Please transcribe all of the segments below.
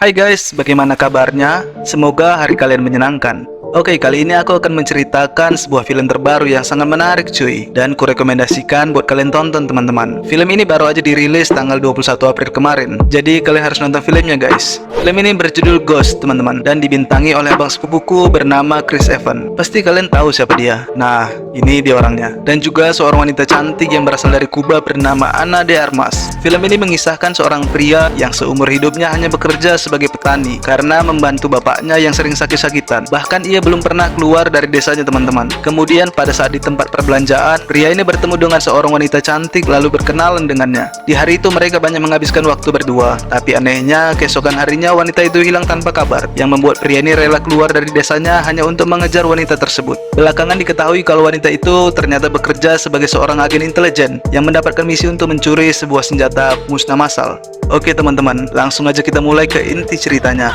Hai guys, bagaimana kabarnya? Semoga hari kalian menyenangkan. Oke, kali ini aku akan menceritakan sebuah film terbaru yang sangat menarik cuy, dan kurekomendasikan buat kalian tonton teman-teman. Film ini baru aja dirilis tanggal 21 April kemarin, jadi kalian harus nonton filmnya guys. Film ini berjudul Ghost teman-teman, dan dibintangi oleh abang sepupuku bernama Chris Evans. Pasti kalian tahu siapa dia. Nah, ini dia orangnya. Dan juga seorang wanita cantik yang berasal dari Kuba bernama Ana de Armas. Film ini mengisahkan seorang pria yang seumur hidupnya hanya bekerja sebagai petani karena membantu bapaknya yang sering sakit-sakitan. Bahkan ia belum pernah keluar dari desanya teman-teman. Kemudian pada saat di tempat perbelanjaan, pria ini bertemu dengan seorang wanita cantik lalu berkenalan dengannya. Di hari itu mereka banyak menghabiskan waktu berdua. Tapi anehnya, keesokan harinya wanita itu hilang tanpa kabar, yang membuat pria ini rela keluar dari desanya hanya untuk mengejar wanita tersebut. Belakangan diketahui kalau wanita itu ternyata bekerja sebagai seorang agen intelijen yang mendapatkan misi untuk mencuri sebuah senjata musnah massal. Oke teman-teman, langsung aja kita mulai ke inti ceritanya.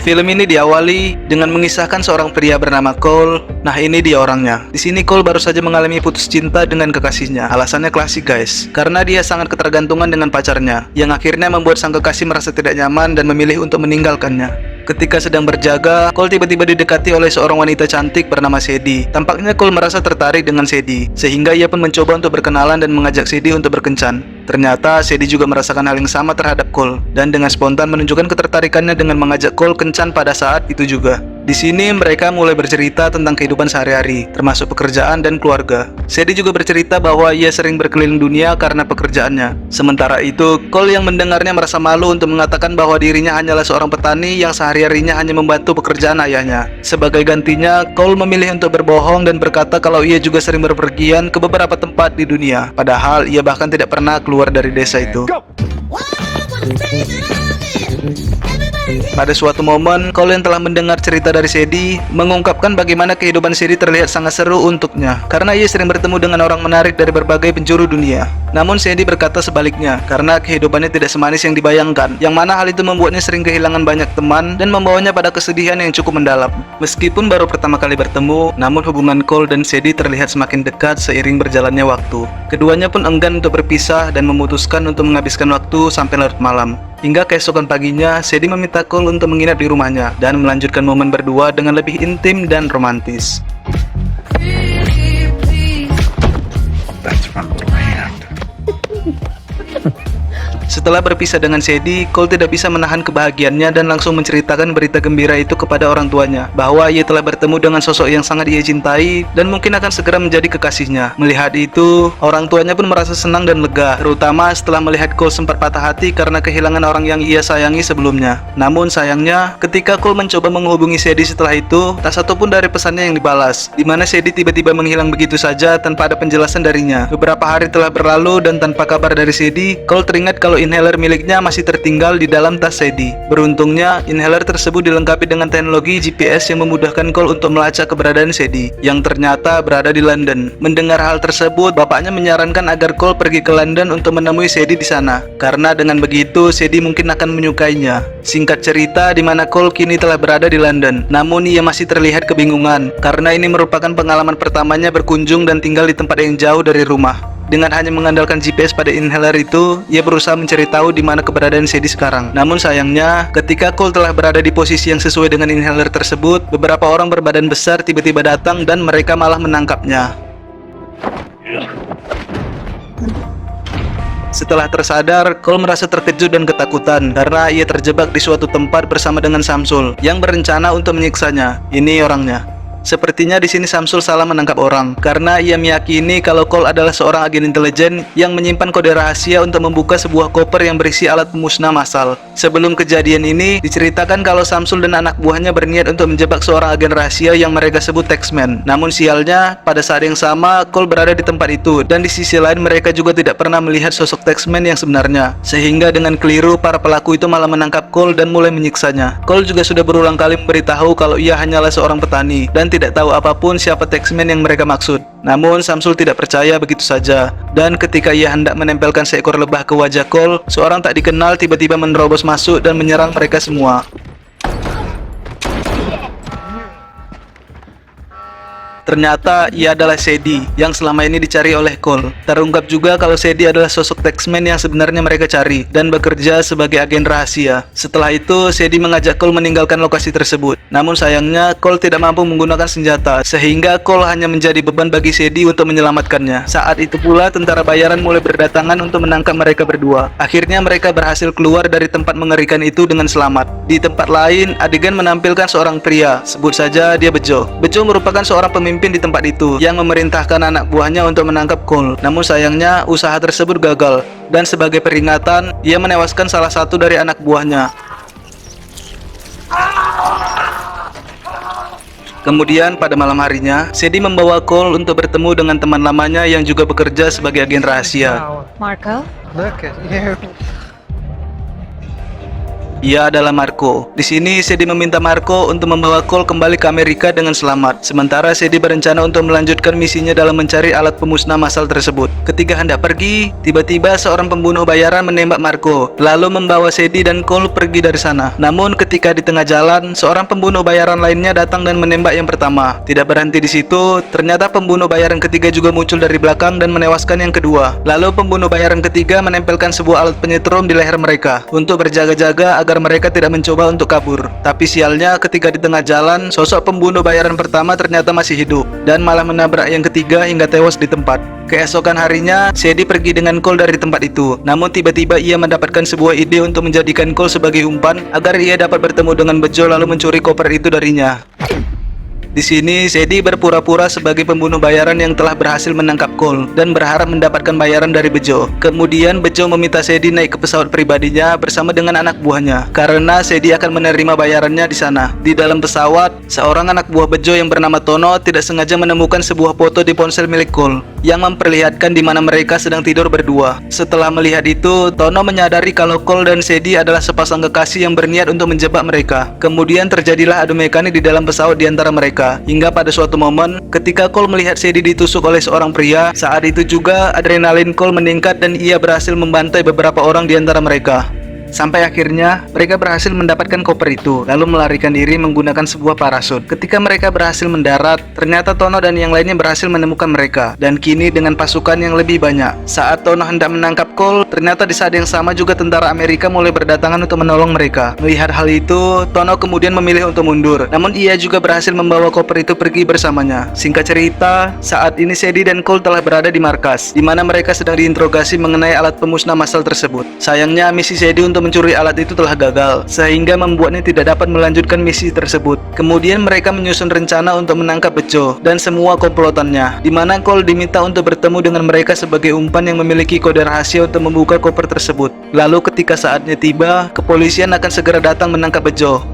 Film ini diawali dengan mengisahkan seorang pria bernama Cole. Nah, ini dia orangnya. Di sini Cole baru saja mengalami putus cinta dengan kekasihnya. Alasannya klasik guys, karena dia sangat ketergantungan dengan pacarnya, yang akhirnya membuat sang kekasih merasa tidak nyaman dan memilih untuk meninggalkannya. Ketika sedang berjaga, Cole tiba-tiba didekati oleh seorang wanita cantik bernama Sadie. Tampaknya Cole merasa tertarik dengan Sadie, sehingga ia pun mencoba untuk berkenalan dan mengajak Sadie untuk berkencan. Ternyata Sadie juga merasakan hal yang sama terhadap Cole, dan dengan spontan menunjukkan ketertarikannya dengan mengajak Cole kencan pada saat itu juga. Di sini mereka mulai bercerita tentang kehidupan sehari-hari, termasuk pekerjaan dan keluarga. Sadie juga bercerita bahwa ia sering berkeliling dunia karena pekerjaannya. Sementara itu, Cole yang mendengarnya merasa malu untuk mengatakan bahwa dirinya hanyalah seorang petani yang sehari-harinya hanya membantu pekerjaan ayahnya. Sebagai gantinya, Cole memilih untuk berbohong dan berkata kalau ia juga sering berpergian ke beberapa tempat di dunia. Padahal ia bahkan tidak pernah keluar dari desa itu. Pada suatu momen, Cole yang telah mendengar cerita dari Sadie mengungkapkan bagaimana kehidupan Sadie terlihat sangat seru untuknya karena ia sering bertemu dengan orang menarik dari berbagai penjuru dunia. Namun Sadie berkata sebaliknya, karena kehidupannya tidak semanis yang dibayangkan, yang mana hal itu membuatnya sering kehilangan banyak teman dan membawanya pada kesedihan yang cukup mendalam. Meskipun baru pertama kali bertemu, namun hubungan Cole dan Sadie terlihat semakin dekat seiring berjalannya waktu. Keduanya pun enggan untuk berpisah dan memutuskan untuk menghabiskan waktu sampai larut malam. Hingga keesokan paginya, Sadie meminta Cole untuk menginap di rumahnya dan melanjutkan momen berdua dengan lebih intim dan romantis. Setelah berpisah dengan Sadie, Cole tidak bisa menahan kebahagiaannya dan langsung menceritakan berita gembira itu kepada orang tuanya, bahwa ia telah bertemu dengan sosok yang sangat ia cintai dan mungkin akan segera menjadi kekasihnya. Melihat itu, orang tuanya pun merasa senang dan lega, terutama setelah melihat Cole sempat patah hati karena kehilangan orang yang ia sayangi sebelumnya. Namun sayangnya, ketika Cole mencoba menghubungi Sadie setelah itu, tak satu pun dari pesannya yang dibalas, di mana Sadie tiba-tiba menghilang begitu saja tanpa ada penjelasan darinya. Beberapa hari telah berlalu dan tanpa kabar dari Sadie, Cole teringat kalau inhaler miliknya masih tertinggal di dalam tas Sadie. Beruntungnya, inhaler tersebut dilengkapi dengan teknologi GPS yang memudahkan Cole untuk melacak keberadaan Sadie, yang ternyata berada di London. Mendengar hal tersebut, bapaknya menyarankan agar Cole pergi ke London untuk menemui Sadie di sana, karena dengan begitu Sadie mungkin akan menyukainya. Singkat cerita, di mana Cole kini telah berada di London, namun ia masih terlihat kebingungan, karena ini merupakan pengalaman pertamanya berkunjung dan tinggal di tempat yang jauh dari rumah. Dengan hanya mengandalkan GPS pada inhaler itu, ia berusaha mencari tahu di mana keberadaan Sadie sekarang. Namun sayangnya, ketika Cole telah berada di posisi yang sesuai dengan inhaler tersebut, beberapa orang berbadan besar tiba-tiba datang dan mereka malah menangkapnya. Setelah tersadar, Cole merasa terkejut dan ketakutan karena ia terjebak di suatu tempat bersama dengan Samsul yang berencana untuk menyiksanya. Ini orangnya. Sepertinya di sini Samsul salah menangkap orang karena ia meyakini kalau Cole adalah seorang agen intelijen yang menyimpan kode rahasia untuk membuka sebuah koper yang berisi alat pemusnah massal. Sebelum kejadian ini, diceritakan kalau Samsul dan anak buahnya berniat untuk menjebak seorang agen rahasia yang mereka sebut Taxman. Namun sialnya, pada saat yang sama Cole berada di tempat itu dan di sisi lain mereka juga tidak pernah melihat sosok Taxman yang sebenarnya. Sehingga dengan keliru para pelaku itu malah menangkap Cole dan mulai menyiksanya. Cole juga sudah berulang kali memberitahu kalau ia hanyalah seorang petani dan tidak tahu apapun siapa Taxman yang mereka maksud. Namun Samsul tidak percaya begitu saja, dan ketika ia hendak menempelkan seekor lebah ke wajah Cole, seorang tak dikenal tiba-tiba menerobos masuk dan menyerang mereka semua. Ternyata ia adalah Sadie yang selama ini dicari oleh Cole. Terungkap juga kalau Sadie adalah sosok taxman yang sebenarnya mereka cari dan bekerja sebagai agen rahasia. Setelah itu, Sadie mengajak Cole meninggalkan lokasi tersebut. Namun sayangnya, Cole tidak mampu menggunakan senjata, sehingga Cole hanya menjadi beban bagi Sadie untuk menyelamatkannya. Saat itu pula, tentara bayaran mulai berdatangan untuk menangkap mereka berdua. Akhirnya mereka berhasil keluar dari tempat mengerikan itu dengan selamat. Di tempat lain, adegan menampilkan seorang pria, sebut saja dia Bejo. Bejo merupakan seorang pemimpin di tempat itu yang memerintahkan anak buahnya untuk menangkap Cole. Namun sayangnya, usaha tersebut gagal, dan sebagai peringatan, ia menewaskan salah satu dari anak buahnya. Kemudian pada malam harinya, Sadie membawa Cole untuk bertemu dengan teman lamanya yang juga bekerja sebagai agen rahasia. Marco? Look at you. Ia adalah Marco. Di sini Sadie meminta Marco untuk membawa Cole kembali ke Amerika dengan selamat. Sementara Sadie berencana untuk melanjutkan misinya dalam mencari alat pemusnah massal tersebut. Ketika hendak pergi, tiba-tiba seorang pembunuh bayaran menembak Marco, lalu membawa Sadie dan Cole pergi dari sana. Namun ketika di tengah jalan, seorang pembunuh bayaran lainnya datang dan menembak yang pertama. Tidak berhenti di situ, ternyata pembunuh bayaran ketiga juga muncul dari belakang dan menewaskan yang kedua. Lalu pembunuh bayaran ketiga menempelkan sebuah alat penyetrum di leher mereka untuk berjaga-jaga agar mereka tidak mencoba untuk kabur. Tapi sialnya, ketika di tengah jalan, sosok pembunuh bayaran pertama ternyata masih hidup dan malah menabrak yang ketiga hingga tewas di tempat. Keesokan harinya, Sadie pergi dengan Cole dari tempat itu. Namun tiba-tiba ia mendapatkan sebuah ide untuk menjadikan Cole sebagai umpan agar ia dapat bertemu dengan Bejo lalu mencuri koper itu darinya. Di sini, Sadie berpura-pura sebagai pembunuh bayaran yang telah berhasil menangkap Cole dan berharap mendapatkan bayaran dari Bejo. Kemudian Bejo meminta Sadie naik ke pesawat pribadinya bersama dengan anak buahnya karena Sadie akan menerima bayarannya di sana. Di dalam pesawat, seorang anak buah Bejo yang bernama Tono tidak sengaja menemukan sebuah foto di ponsel milik Cole yang memperlihatkan di mana mereka sedang tidur berdua. Setelah melihat itu, Tono menyadari kalau Cole dan Sadie adalah sepasang kekasih yang berniat untuk menjebak mereka. Kemudian terjadilah adu mekanik di dalam pesawat di antara mereka. Hingga pada suatu momen, ketika Cole melihat Sadie ditusuk oleh seorang pria, saat itu juga adrenalin Cole meningkat dan ia berhasil membantai beberapa orang di antara mereka. Sampai akhirnya, mereka berhasil mendapatkan koper itu, lalu melarikan diri menggunakan sebuah parasut. Ketika mereka berhasil mendarat, ternyata Tono dan yang lainnya berhasil menemukan mereka, dan kini dengan pasukan yang lebih banyak. Saat Tono hendak menangkap Cole, ternyata di saat yang sama juga tentara Amerika mulai berdatangan untuk menolong mereka. Melihat hal itu, Tono kemudian memilih untuk mundur, namun ia juga berhasil membawa koper itu pergi bersamanya. Singkat cerita, saat ini Sadie dan Cole telah berada di markas, di mana mereka sedang diinterogasi mengenai alat pemusnah massal tersebut. Sayangnya, misi Sadie untuk mencuri alat itu telah gagal, sehingga membuatnya tidak dapat melanjutkan misi tersebut. Kemudian mereka menyusun rencana untuk menangkap Bejo dan semua komplotannya, di mana Cole diminta untuk bertemu dengan mereka sebagai umpan yang memiliki kode rahasia untuk membuka koper tersebut. Lalu ketika saatnya tiba, kepolisian akan segera datang menangkap Bejo.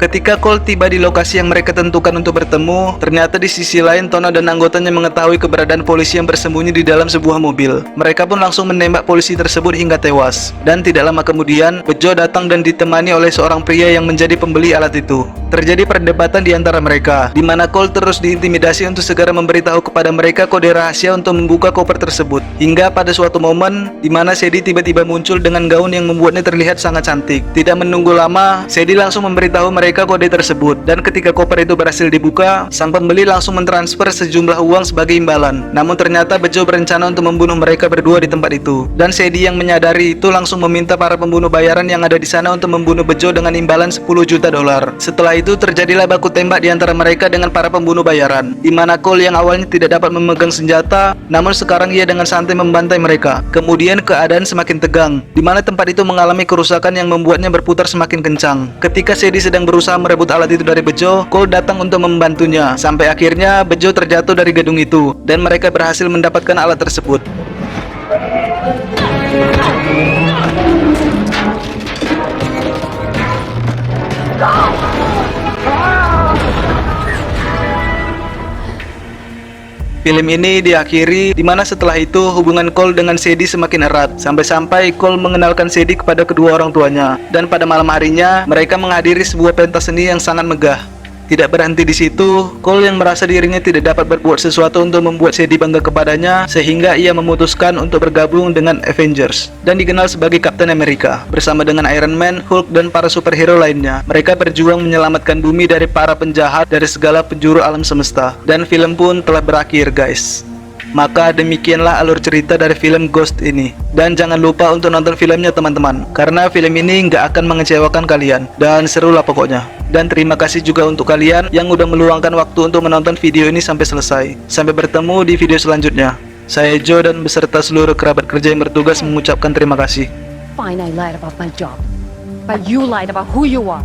Ketika Cole tiba di lokasi yang mereka tentukan untuk bertemu, ternyata di sisi lain Tono dan anggotanya mengetahui keberadaan polisi yang bersembunyi di dalam sebuah mobil. Mereka pun langsung menembak polisi tersebut hingga tewas. Dan tidak lama kemudian, Bejo datang dan ditemani oleh seorang pria yang menjadi pembeli alat itu. Terjadi perdebatan di antara mereka, di mana Cole terus diintimidasi untuk segera memberitahu kepada mereka kode rahasia untuk membuka koper tersebut. Hingga pada suatu momen, di mana Sadie tiba-tiba muncul dengan gaun yang membuatnya terlihat sangat cantik. Tidak menunggu lama, Sadie langsung memberitahu mereka kode tersebut, dan ketika koper itu berhasil dibuka, sang pembeli langsung mentransfer sejumlah uang sebagai imbalan. Namun ternyata Bejo berencana untuk membunuh mereka berdua di tempat itu, dan Sadie yang menyadari itu langsung meminta para pembunuh bayaran yang ada di sana untuk membunuh Bejo dengan imbalan 10 juta dolar. Setelah itu terjadilah baku tembak di antara mereka dengan para pembunuh bayaran, di mana Cole yang awalnya tidak dapat memegang senjata, namun sekarang ia dengan santai membantai mereka. Kemudian keadaan semakin tegang, di mana tempat itu mengalami kerusakan yang membuatnya berputar semakin kencang. Ketika Sadie sedang berusaha merebut alat itu dari Bejo, Cole datang untuk membantunya. Sampai akhirnya Bejo terjatuh dari gedung itu dan mereka berhasil mendapatkan alat tersebut. Film ini diakhiri di mana setelah itu hubungan Cole dengan Sadie semakin erat, sampai-sampai Cole mengenalkan Sadie kepada kedua orang tuanya. Dan pada malam harinya, mereka menghadiri sebuah pentas seni yang sangat megah. Tidak berhenti di situ, Cole yang merasa dirinya tidak dapat berbuat sesuatu untuk membuat Sadie bangga kepadanya, sehingga ia memutuskan untuk bergabung dengan Avengers dan dikenal sebagai Captain America. Bersama dengan Iron Man, Hulk, dan para superhero lainnya, mereka berjuang menyelamatkan bumi dari para penjahat dari segala penjuru alam semesta. Dan film pun telah berakhir, guys. Maka demikianlah alur cerita dari film Ghost ini. Dan jangan lupa untuk nonton filmnya teman-teman, karena film ini nggak akan mengecewakan kalian, dan seru lah pokoknya. Dan terima kasih juga untuk kalian yang udah meluangkan waktu untuk menonton video ini sampai selesai. Sampai bertemu di video selanjutnya. Saya Joe dan beserta seluruh kerabat kerja yang bertugas mengucapkan terima kasih. Fine, I lied about my job, but you lied about who you are.